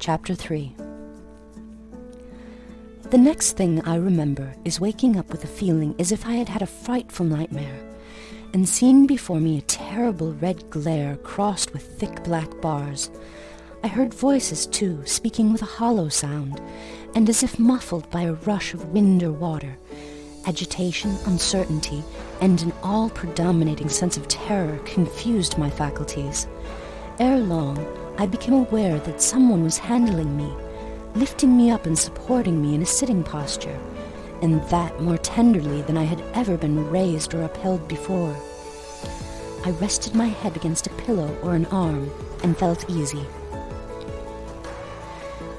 Chapter 3. The next thing I remember is waking up with a feeling as if I had had a frightful nightmare, and seeing before me a terrible red glare crossed with thick black bars. I heard voices, too, speaking with a hollow sound, and as if muffled by a rush of wind or water. Agitation, uncertainty, and an all-predominating sense of terror confused my faculties. Ere long, I became aware that someone was handling me, lifting me up and supporting me in a sitting posture, and that more tenderly than I had ever been raised or upheld before. I rested my head against a pillow or an arm, and felt easy.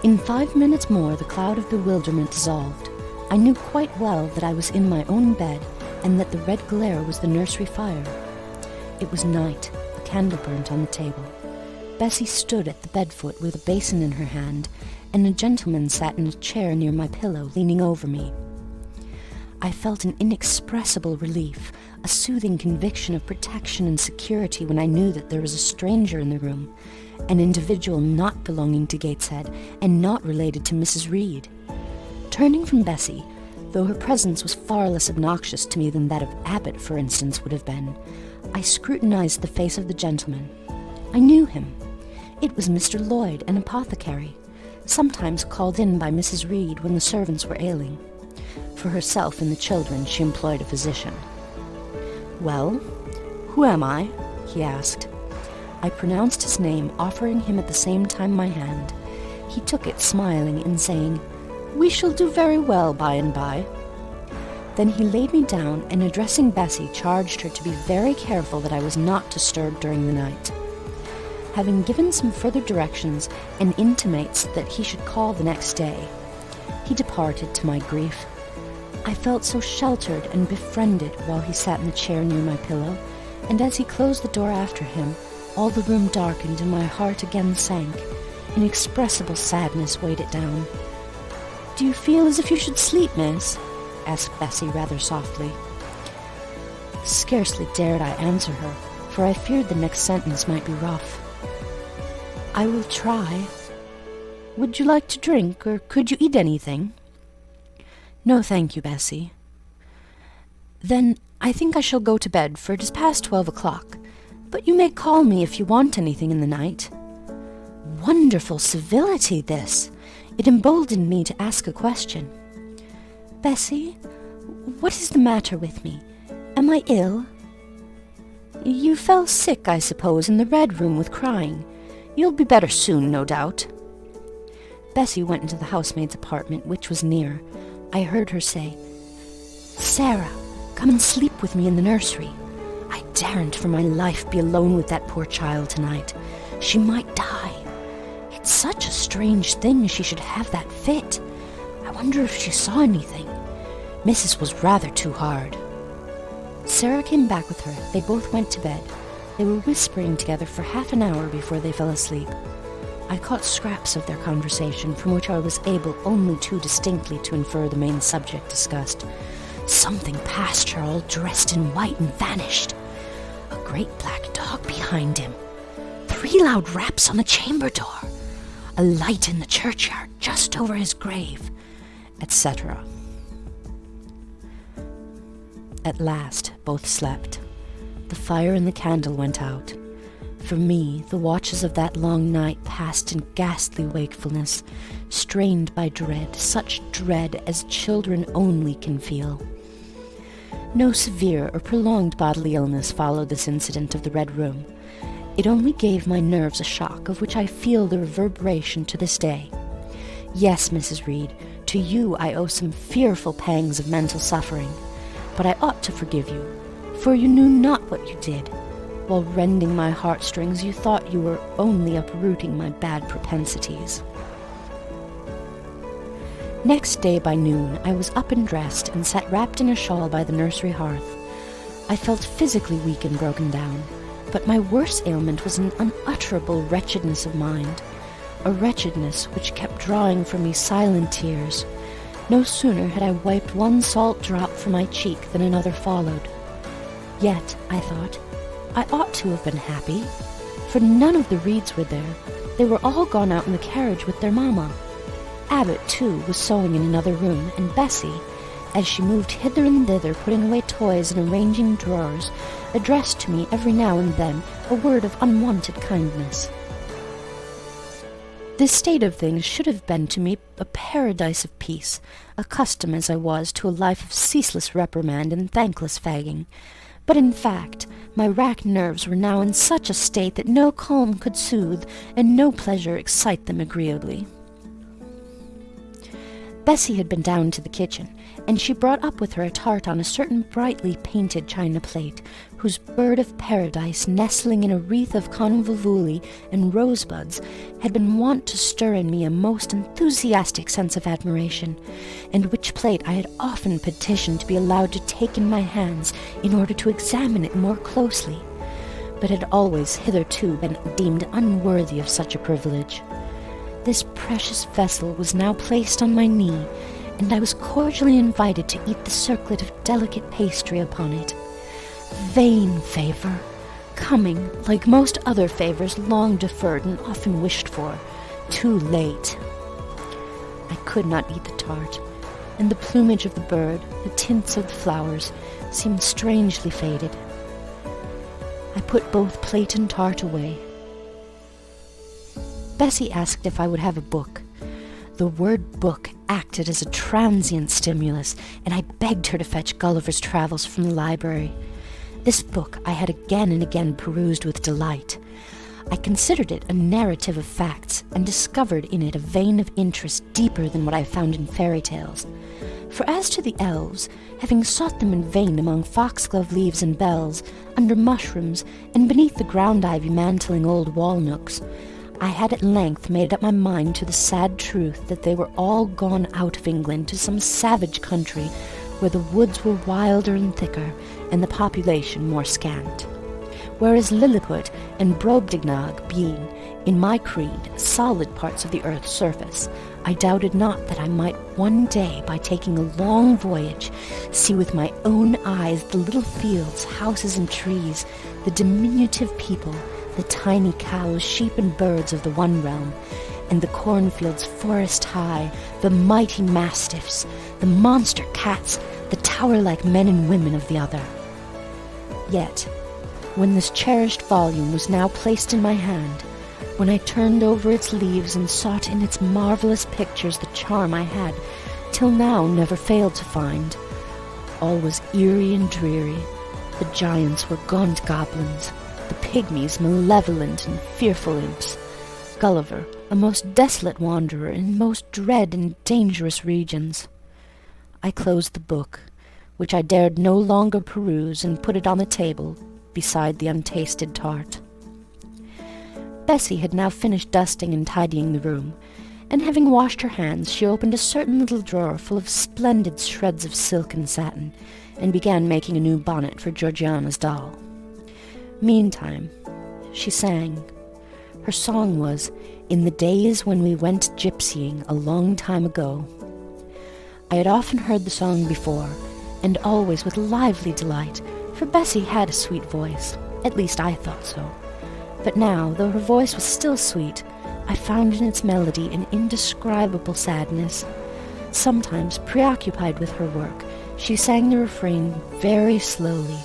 In 5 minutes more the cloud of bewilderment dissolved. I knew quite well that I was in my own bed, and that the red glare was the nursery fire. It was night. A candle burnt on the table. Bessie stood at the bed-foot with a basin in her hand, and a gentleman sat in a chair near my pillow, leaning over me. I felt an inexpressible relief, a soothing conviction of protection and security when I knew that there was a stranger in the room, an individual not belonging to Gateshead and not related to Mrs. Reed. Turning from Bessie, though her presence was far less obnoxious to me than that of Abbott, for instance, would have been, I scrutinized the face of the gentleman. I knew him. It was Mr. Lloyd, an apothecary, sometimes called in by Mrs. Reed when the servants were ailing. For herself and the children she employed a physician. "Well, who am I?" he asked. I pronounced his name, offering him at the same time my hand. He took it, smiling and saying, "We shall do very well by and by." Then he laid me down, and addressing Bessie, charged her to be very careful that I was not disturbed during the night. Having given some further directions and intimates that he should call the next day, he departed to my grief. I felt so sheltered and befriended while he sat in the chair near my pillow, and as he closed the door after him, all the room darkened and my heart again sank. Inexpressible sadness weighed it down. "Do you feel as if you should sleep, miss?" asked Bessie rather softly. Scarcely dared I answer her, for I feared the next sentence might be rough. "I will try. Would you like to drink, or could you eat anything?" "No, thank you, Bessie." "Then I think I shall go to bed, for it is past 12 o'clock. But you may call me if you want anything in the night." Wonderful civility, this! It emboldened me to ask a question. "Bessie, what is the matter with me? Am I ill?" "You fell sick, I suppose, in the Red Room with crying. You'll be better soon, no doubt." Bessie went into the housemaid's apartment, which was near. I heard her say, "Sarah, come and sleep with me in the nursery. I daren't for my life be alone with that poor child tonight. She might die. It's such a strange thing she should have that fit. I wonder if she saw anything. Mrs. was rather too hard." Sarah came back with her. They both went to bed. They were whispering together for half an hour before they fell asleep. I caught scraps of their conversation, from which I was able only too distinctly to infer the main subject discussed. Something passed her all dressed in white and vanished. A great black dog behind him. 3 loud raps on the chamber door. A light in the churchyard just over his grave, etc. At last both slept. The fire and the candle went out. For me, the watches of that long night passed in ghastly wakefulness, strained by dread, such dread as children only can feel. No severe or prolonged bodily illness followed this incident of the Red Room. It only gave my nerves a shock of which I feel the reverberation to this day. Yes, Mrs. Reed, to you I owe some fearful pangs of mental suffering, but I ought to forgive you, for you knew not what you did. While rending my heartstrings, you thought you were only uprooting my bad propensities. Next day by noon, I was up and dressed, and sat wrapped in a shawl by the nursery hearth. I felt physically weak and broken down, but my worst ailment was an unutterable wretchedness of mind, a wretchedness which kept drawing from me silent tears. No sooner had I wiped one salt drop from my cheek than another followed. Yet, I thought, I ought to have been happy, for none of the Reeds were there, They were all gone out in the carriage with their mamma. Abbot, too, was sewing in another room, and Bessie, as she moved hither and thither, putting away toys and arranging drawers, addressed to me every now and then a word of unwonted kindness. This state of things should have been to me a paradise of peace, accustomed as I was to a life of ceaseless reprimand and thankless fagging. But in fact, my racked nerves were now in such a state that no calm could soothe, and no pleasure excite them agreeably. Bessie had been down to the kitchen, and she brought up with her a tart on a certain brightly painted china plate, whose bird of paradise, nestling in a wreath of convolvuli and rosebuds, had been wont to stir in me a most enthusiastic sense of admiration, and which plate I had often petitioned to be allowed to take in my hands in order to examine it more closely, but had always hitherto been deemed unworthy of such a privilege. This precious vessel was now placed on my knee, and I was cordially invited to eat the circlet of delicate pastry upon it. Vain favour, coming, like most other favours long deferred and often wished for, too late. I could not eat the tart, and the plumage of the bird, the tints of the flowers, seemed strangely faded. I put both plate and tart away. Bessie asked if I would have a book. The word book acted as a transient stimulus, and I begged her to fetch Gulliver's Travels from the library. This book I had again and again perused with delight. I considered it a narrative of facts, and discovered in it a vein of interest deeper than what I found in fairy tales. For as to the elves, having sought them in vain among foxglove leaves and bells, under mushrooms, and beneath the ground ivy mantling old wall nooks, I had at length made up my mind to the sad truth that they were all gone out of England to some savage country, where the woods were wilder and thicker, and the population more scant. Whereas Lilliput and Brobdingnag being, in my creed, solid parts of the earth's surface, I doubted not that I might one day, by taking a long voyage, see with my own eyes the little fields, houses, and trees, the diminutive people, the tiny cows, sheep, and birds of the one realm, and the cornfields forest high, the mighty mastiffs, the monster cats, the tower-like men and women of the other. Yet, when this cherished volume was now placed in my hand, when I turned over its leaves and sought in its marvelous pictures the charm I had, till now, never failed to find, all was eerie and dreary. The giants were gaunt goblins, the pygmies malevolent and fearful imps, Gulliver a most desolate wanderer in most dread and dangerous regions. I closed the book, which I dared no longer peruse, and put it on the table beside the untasted tart. Bessie had now finished dusting and tidying the room, and having washed her hands, she opened a certain little drawer full of splendid shreds of silk and satin, and began making a new bonnet for Georgiana's doll. Meantime, she sang. Her song was, "In the days when we went gypsying a long time ago." I had often heard the song before, and always with lively delight, for Bessie had a sweet voice, at least I thought so. But now, though her voice was still sweet, I found in its melody an indescribable sadness. Sometimes, preoccupied with her work, she sang the refrain very slowly,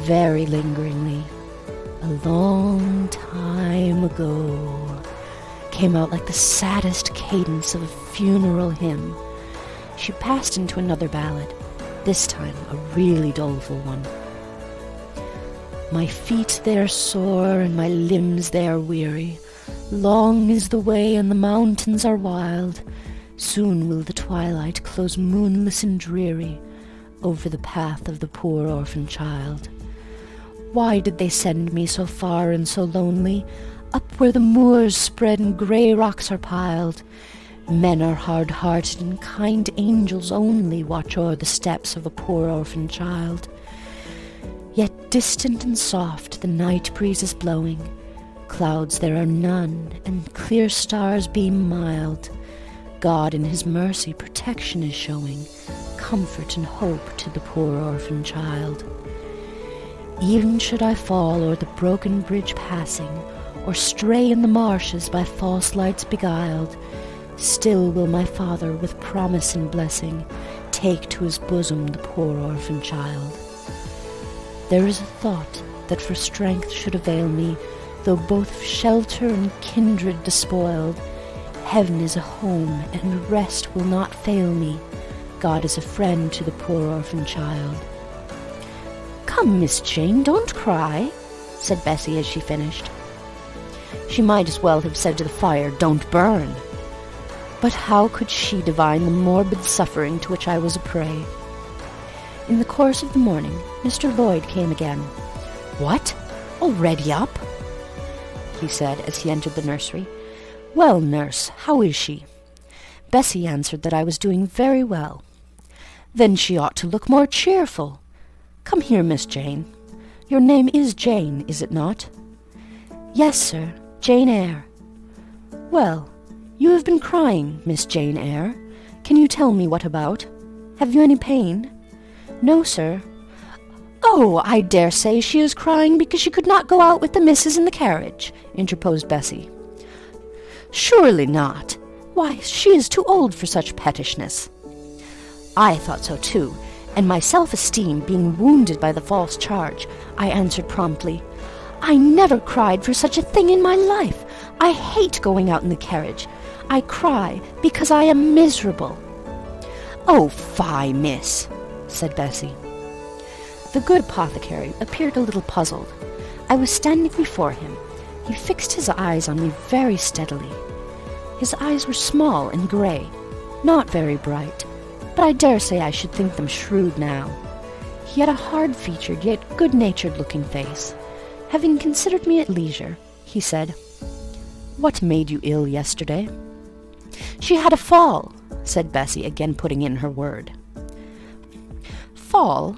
very lingeringly. "A long time ago," came out like the saddest cadence of a funeral hymn. She passed into another ballad, this time a really doleful one. "My feet they are sore, and my limbs they are weary. Long is the way, and the mountains are wild. Soon will the twilight close moonless and dreary over the path of the poor orphan child. Why did they send me so far and so lonely, up where the moors spread and grey rocks are piled? Men are hard-hearted, and kind angels only watch o'er the steps of a poor orphan child. Yet distant and soft the night breeze is blowing, clouds there are none, and clear stars beam mild. God in his mercy protection is showing, comfort and hope to the poor orphan child. Even should I fall o'er the broken bridge passing, or stray in the marshes by false lights beguiled, still will my father, with promise and blessing, take to his bosom the poor orphan child. There is a thought that for strength should avail me, though both shelter and kindred despoiled. Heaven is a home, and rest will not fail me. God is a friend to the poor orphan child. "Come, Miss Jane, don't cry," said Bessie as she finished. She might as well have said to the fire, "Don't burn." But how could she divine the morbid suffering to which I was a prey? In the course of the morning, Mr. Lloyd came again. "What? Already up?" he said as he entered the nursery. "Well, nurse, how is she?" Bessie answered that I was doing very well. "Then she ought to look more cheerful. Come here, Miss Jane. Your name is Jane, is it not?" "Yes, sir, Jane Eyre." "Well, you have been crying, Miss Jane Eyre. Can you tell me what about? Have you any pain?" "No, sir." "Oh, I dare say she is crying because she could not go out with the missus in the carriage," interposed Bessie. "Surely not. Why, she is too old for such pettishness." I thought so too, and my self-esteem being wounded by the false charge, I answered promptly, "I never cried for such a thing in my life. I hate going out in the carriage. I cry because I am miserable." "Oh, fie, miss," said Bessie. The good apothecary appeared a little puzzled. I was standing before him. He fixed his eyes on me very steadily. His eyes were small and grey, not very bright, but I dare say I should think them shrewd now. He had a hard-featured yet good-natured looking face. Having considered me at leisure, he said, "What made you ill yesterday?" "She had a fall," said Bessie, again putting in her word. "Fall?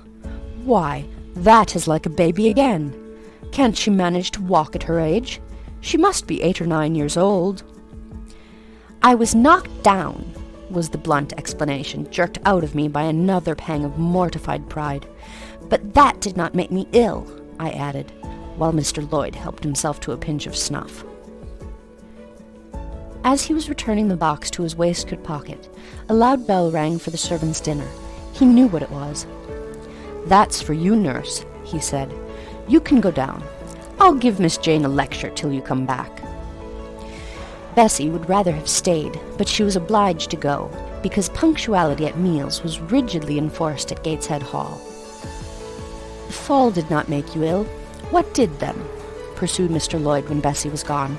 Why, that is like a baby again. Can't she manage to walk at her age? She must be 8 or 9 years old." "I was knocked down," was the blunt explanation, jerked out of me by another pang of mortified pride. "But that did not make me ill," I added, while Mr. Lloyd helped himself to a pinch of snuff. As he was returning the box to his waistcoat pocket, a loud bell rang for the servants' dinner. He knew what it was. "That's for you, nurse," he said. "You can go down. I'll give Miss Jane a lecture till you come back." Bessie would rather have stayed, but she was obliged to go, because punctuality at meals was rigidly enforced at Gateshead Hall. "The fall did not make you ill. What did, then?" pursued Mr. Lloyd when Bessie was gone.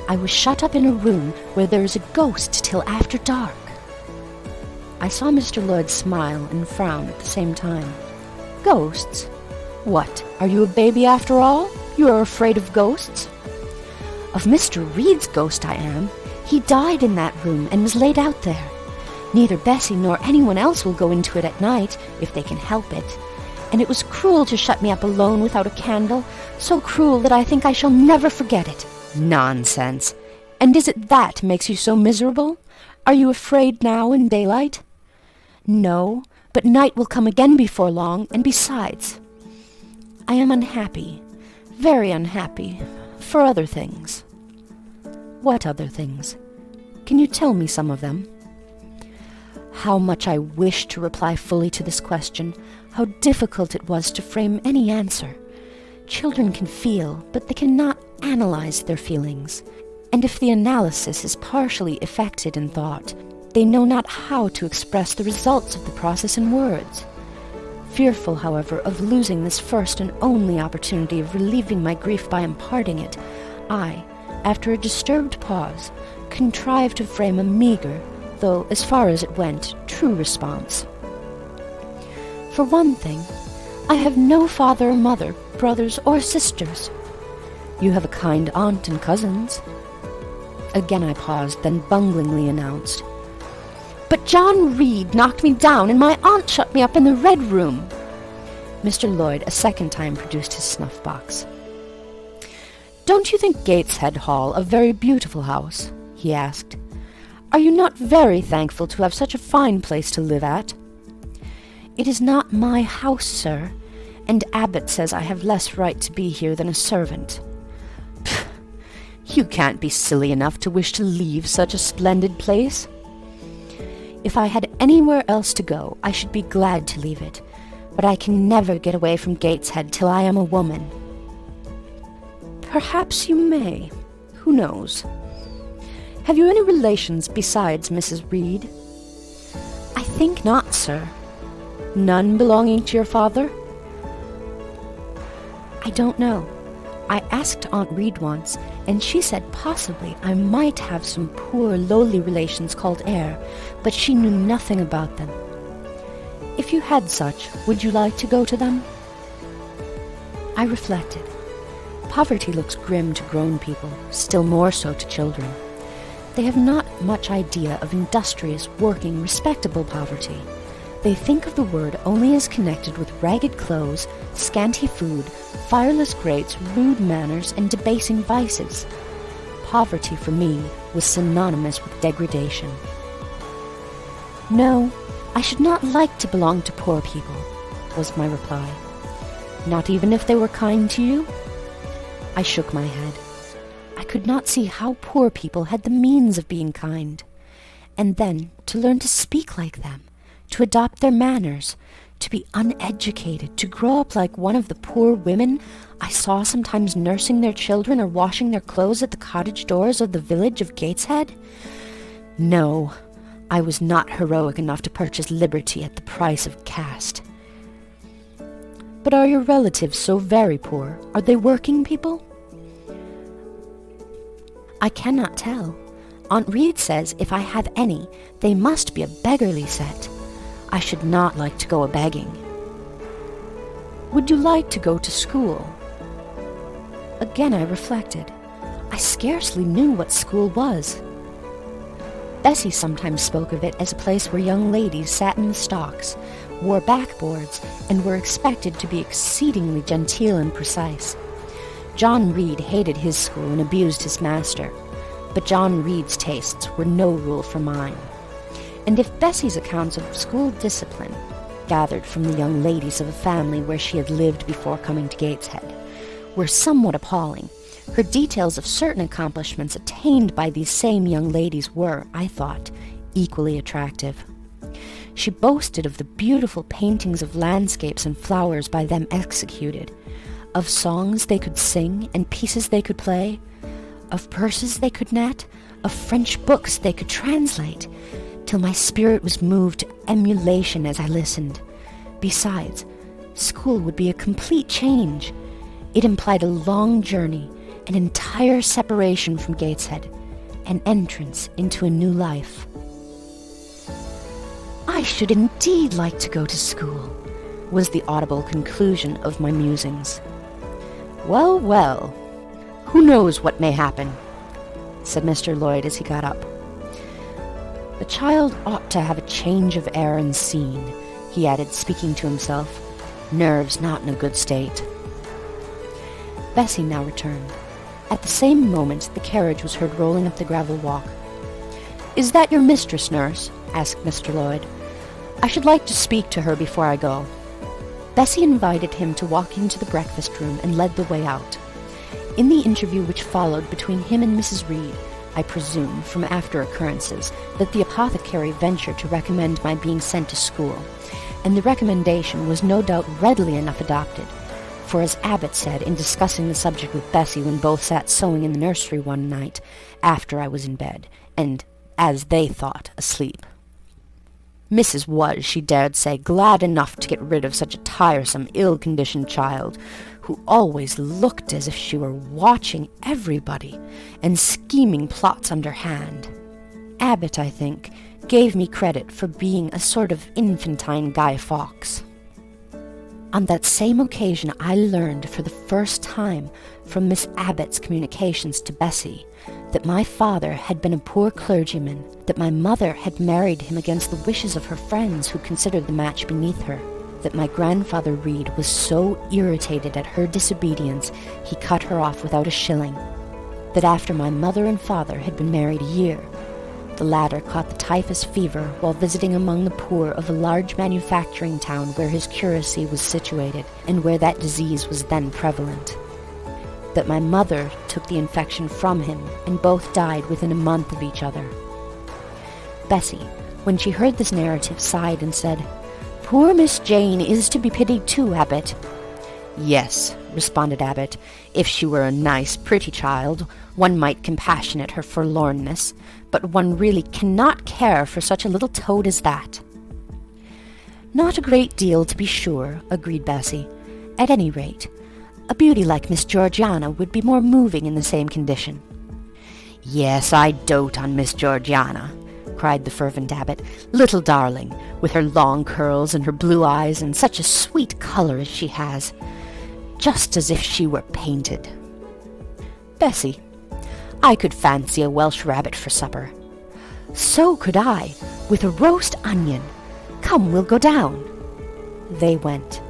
"I was shut up in a room where there is a ghost till after dark." I saw Mr. Lloyd smile and frown at the same time. "Ghosts? What, are you a baby after all? You are afraid of ghosts?" "Of Mr. Reed's ghost I am. He died in that room and was laid out there. Neither Bessie nor anyone else will go into it at night, if they can help it. And it was cruel to shut me up alone without a candle, so cruel that I think I shall never forget it." "Nonsense! And is it that makes you so miserable? Are you afraid now in daylight?" "No, but night will come again before long, and besides, I am unhappy, very unhappy, for other things." "What other things? Can you tell me some of them?" How much I wished to reply fully to this question, how difficult it was to frame any answer. Children can feel, but they cannot analyze their feelings, and if the analysis is partially effected in thought, they know not how to express the results of the process in words. Fearful, however, of losing this first and only opportunity of relieving my grief by imparting it, I, after a disturbed pause, contrived to frame a meagre, though, as far as it went, true response. "For one thing, I have no father or mother, brothers or sisters." "You have a kind aunt and cousins." Again I paused, then bunglingly announced, "But John Reed knocked me down, and my aunt shut me up in the Red Room." Mr. Lloyd a second time produced his snuff-box. "Don't you think Gateshead Hall a very beautiful house?" he asked. "Are you not very thankful to have such a fine place to live at?" "It is not my house, sir, and Abbot says I have less right to be here than a servant." "Pff, You can't be silly enough to wish to leave such a splendid place. If I had anywhere else to go, I should be glad to leave it, but I can never get away from Gateshead till I am a woman. Perhaps you may. Who knows? Have you any relations besides Mrs. Reed? I think not, sir. None belonging to your father? I don't know. I asked Aunt Reed once, and she said possibly I might have some poor, lowly relations called Eyre, but she knew nothing about them. If you had such, would you like to go to them? I reflected. Poverty looks grim to grown people, still more so to children. They have not much idea of industrious, working, respectable poverty. They think of the word only as connected with ragged clothes, scanty food, fireless grates, rude manners, and debasing vices. Poverty, for me, was synonymous with degradation. No, I should not like to belong to poor people, was my reply. Not even if they were kind to you? I shook my head. I could not see how poor people had the means of being kind. And then to learn to speak like them, to adopt their manners, to be uneducated, to grow up like one of the poor women I saw sometimes nursing their children or washing their clothes at the cottage doors of the village of Gateshead? No, I was not heroic enough to purchase liberty at the price of caste. But are your relatives so very poor? Are they working people? I cannot tell. Aunt Reed says if I have any, they must be a beggarly set. I should not like to go a-begging. Would you like to go to school? Again I reflected. I scarcely knew what school was. Bessie sometimes spoke of it as a place where young ladies sat in the stocks, wore backboards, and were expected to be exceedingly genteel and precise. John Reed hated his school and abused his master, but John Reed's tastes were no rule for mine. And if Bessie's accounts of school discipline, gathered from the young ladies of a family where she had lived before coming to Gateshead, were somewhat appalling, her details of certain accomplishments attained by these same young ladies were, I thought, equally attractive. She boasted of the beautiful paintings of landscapes and flowers by them executed, of songs they could sing and pieces they could play, of purses they could net, of French books they could translate, till my spirit was moved to emulation as I listened. Besides, school would be a complete change. It implied a long journey, an entire separation from Gateshead, an entrance into a new life. I should indeed like to go to school, was the audible conclusion of my musings. Well, well, who knows what may happen, said Mr. Lloyd as he got up. The child ought to have a change of air and scene, he added, speaking to himself. Nerves not in a good state. Bessie now returned. At the same moment the carriage was heard rolling up the gravel walk. Is that your mistress, nurse? Asked Mr. Lloyd. I should like to speak to her before I go. Bessie invited him to walk into the breakfast room and led the way out. In the interview which followed between him and Mrs. Reed, I presume, from after occurrences, that the apothecary ventured to recommend my being sent to school, and the recommendation was no doubt readily enough adopted, for as Abbot said in discussing the subject with Bessie when both sat sewing in the nursery one night after I was in bed, and, as they thought, asleep, Mrs. was, she dared say, glad enough to get rid of such a tiresome, ill-conditioned child, who always looked as if she were watching everybody, and scheming plots underhand. Abbot, I think, gave me credit for being a sort of infantine Guy Fawkes. On that same occasion I learned for the first time from Miss Abbot's communications to Bessie that my father had been a poor clergyman, that my mother had married him against the wishes of her friends who considered the match beneath her, that my grandfather Reed was so irritated at her disobedience he cut her off without a shilling, that after my mother and father had been married a year, the latter caught the typhus fever while visiting among the poor of a large manufacturing town where his curacy was situated, and where that disease was then prevalent, that my mother took the infection from him, and both died within a month of each other. Bessie, when she heard this narrative, sighed and said, "Poor Miss Jane is to be pitied too, Abbot." "Yes," responded Abbot, "if she were a nice, pretty child, one might compassionate her forlornness, but one really cannot care for such a little toad as that." "Not a great deal, to be sure," agreed Bessie. "At any rate, a beauty like Miss Georgiana would be more moving in the same condition." "Yes, I dote on Miss Georgiana," cried the fervent Abbot. "Little darling, with her long curls and her blue eyes, and such a sweet colour as she has, just as if she were painted. Bessie, I could fancy a Welsh rabbit for supper." "So could I, with a roast onion. Come, we'll go down." They went.